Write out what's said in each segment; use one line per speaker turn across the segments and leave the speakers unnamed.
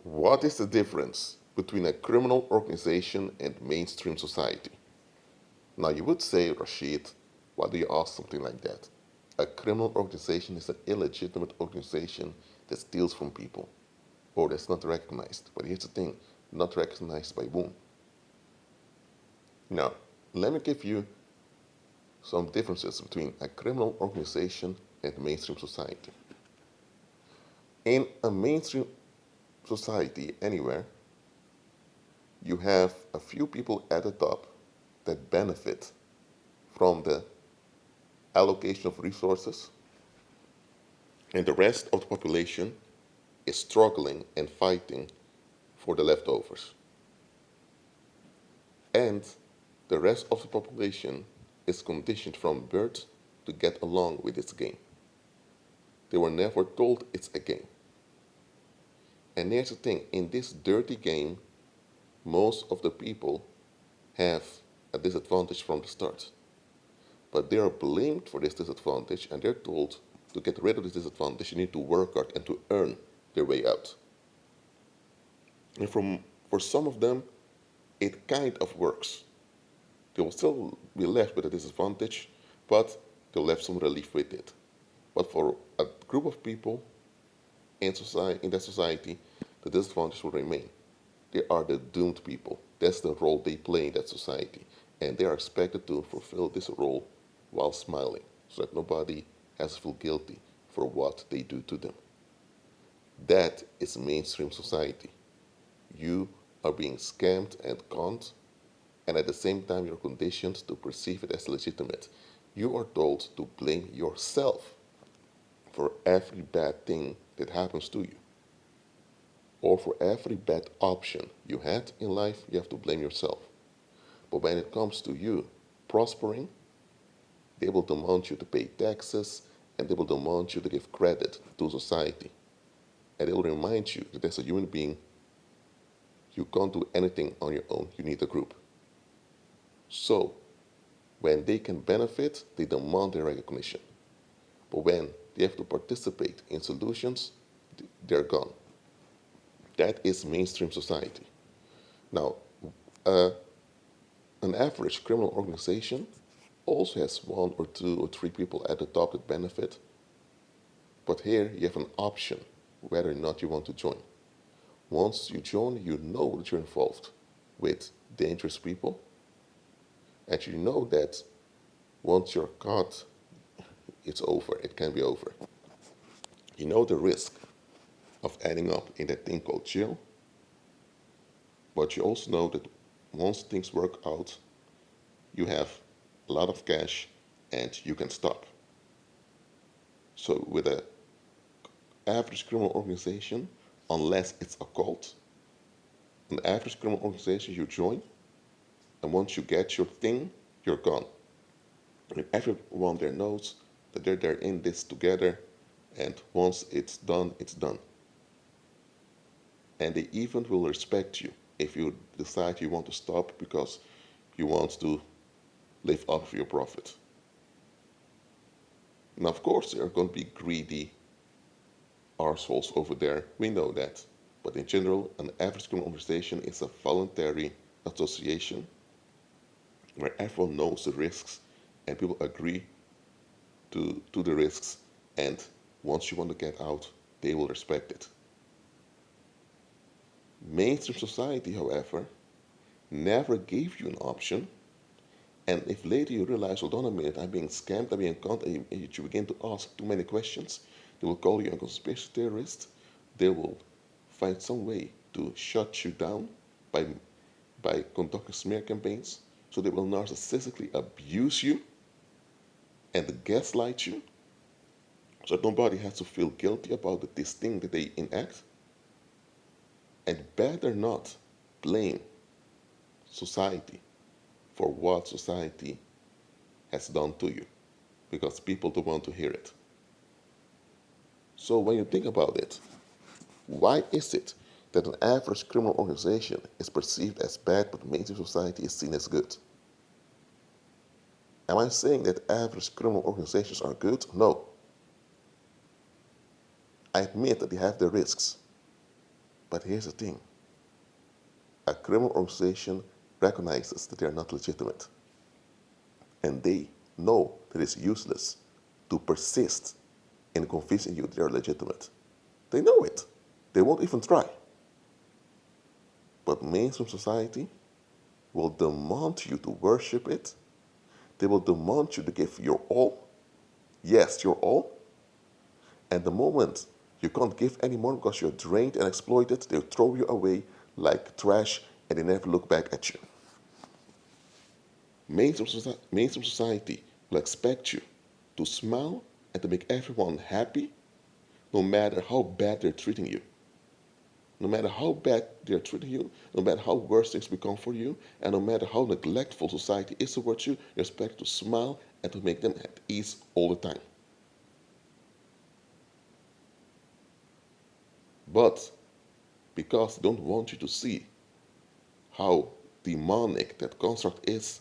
What is the difference between a criminal organization and mainstream society? Now, you would say, Rashid, why do you ask something like that? A criminal organization is an illegitimate organization that steals from people or that's not recognized. But here's the thing, not recognized by whom? Now, let me give you some differences between a criminal organization and mainstream society. In a mainstream society, anywhere, you have a few people at the top that benefit from the allocation of resources, and the rest of the population is struggling and fighting for the leftovers. And the rest of the population is conditioned from birth to get along with this game. They were never told it's a game. And here's the thing, in this dirty game, most of the people have a disadvantage from the start. But they are blamed for this disadvantage and they're told to get rid of this disadvantage, you need to work hard and to earn their way out. And for some of them, it kind of works. They will still be left with a disadvantage, but they'll have some relief with it. But for a group of people in that society, the disadvantage will remain. They are the doomed people. That's the role they play in that society. And they are expected to fulfill this role while smiling, so that nobody has to feel guilty for what they do to them. That is mainstream society. You are being scammed and conned, and at the same time you're conditioned to perceive it as legitimate. You are told to blame yourself for every bad thing that happens to you. Or for every bad option you had in life, you have to blame yourself. But when it comes to you prospering, they will demand you to pay taxes and they will demand you to give credit to society. And they will remind you that as a human being, you can't do anything on your own. You need a group. So, when they can benefit, they demand their recognition. But when they have to participate in solutions, they're gone. That is mainstream society. Now, uh, an average criminal organization also has one or two or three people at the top that benefit, but here you have an option whether or not you want to join. Once you join, you know that you're involved with dangerous people, and you know that once you're caught, it's over, it can be over. You know the risk of ending up in that thing called jail, but you also know that once things work out, you have a lot of cash and you can stop. So with an average criminal organization, unless it's a cult, an average criminal organization you join, and once you get your thing, you're gone. And everyone there knows that they're in this together, and once it's done, it's done. And they even will respect you if you decide you want to stop because you want to live off your profit. Now, of course, there are going to be greedy arseholes over there. We know that. But in general, an average criminal organization is a voluntary association where everyone knows the risks and people agree to the risks. And once you want to get out, they will respect it. Mainstream society, however, never gave you an option. And if later you realize, hold on a minute, I'm being scammed, I'm being conned, and you begin to ask too many questions, they will call you a conspiracy theorist. They will find some way to shut you down by conducting smear campaigns. So they will narcissistically abuse you and gaslight you. So nobody has to feel guilty about this thing that they enact. And better not blame society for what society has done to you, because people don't want to hear it. So when you think about it, why is it that an average criminal organization is perceived as bad but mainstream society is seen as good? Am I saying that average criminal organizations are good? No. I admit that they have their risks, But here's the thing. A criminal organization recognizes that they are not legitimate. And they know that it's useless to persist in convincing you they are legitimate. They know it. They won't even try. But mainstream society will demand you to worship it. They will demand you to give your all. Yes, your all. And the moment you can't give anymore because you're drained and exploited, they'll throw you away like trash and they never look back at you. Mainstream society will expect you to smile and to make everyone happy no matter how bad they're treating you. No matter how bad they're treating you, no matter how worse things become for you, and no matter how neglectful society is towards you, you're expected to smile and to make them at ease all the time. But because they don't want you to see how demonic that construct is,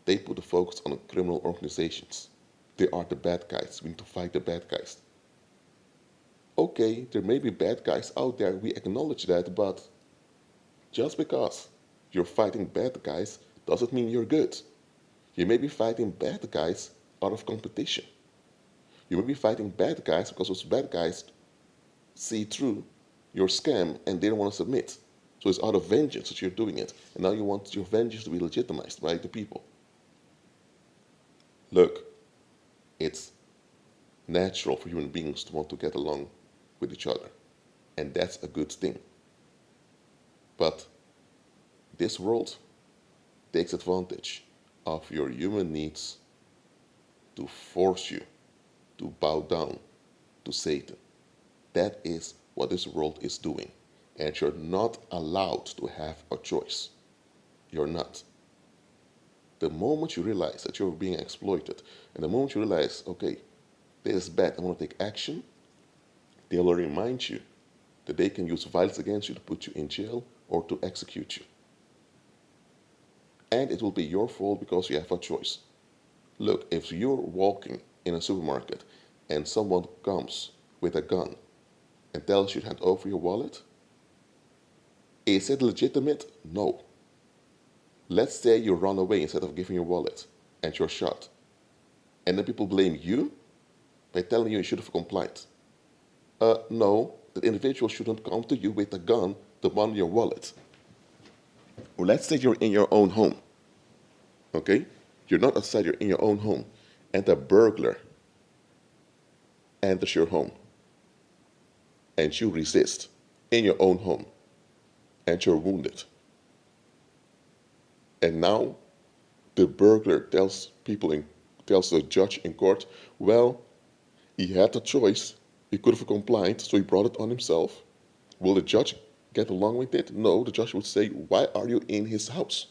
they put the focus on criminal organizations. They are the bad guys. We need to fight the bad guys. Okay, there may be bad guys out there, we acknowledge that, but just because you're fighting bad guys doesn't mean you're good. You may be fighting bad guys out of competition. You may be fighting bad guys because those bad guys see through your scam and they don't want to submit. So it's out of vengeance that you're doing it. And now you want your vengeance to be legitimized by the people. Look, it's natural for human beings to want to get along with each other. And that's a good thing. But this world takes advantage of your human needs to force you to bow down to Satan. That is what this world is doing. And you're not allowed to have a choice. You're not. The moment you realize that you're being exploited, and the moment you realize, okay, this is bad, I want to take action, they will remind you that they can use violence against you to put you in jail or to execute you. And it will be your fault because you have a choice. Look, if you're walking in a supermarket and someone comes with a gun and tells you to hand over your wallet, is it legitimate? No. Let's say you run away instead of giving your wallet and you're shot. And then people blame you by telling you should have complied. No, the individual shouldn't come to you with a gun to demand your wallet. Or let's say you're in your own home. Okay? You're not outside, you're in your own home. And a burglar enters your home. And you resist in your own home. And you're wounded. And now the burglar tells the judge in court, well, he had a choice. He could have complied, so he brought it on himself. Will the judge get along with it? No, the judge would say, why are you in his house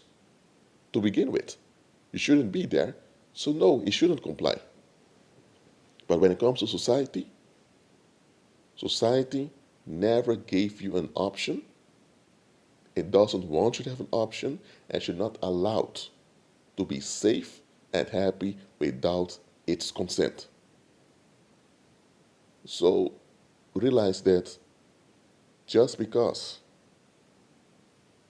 to begin with? You shouldn't be there, so no, he shouldn't comply. But when it comes to society, society never gave you an option. It doesn't want you to have an option, and you're not allowed to be safe and happy without its consent. So realize that just because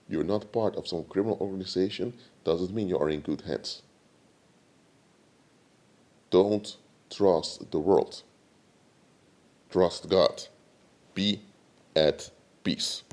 you're not part of some criminal organization doesn't mean you are in good hands. Don't trust the world. Trust God. Be at peace.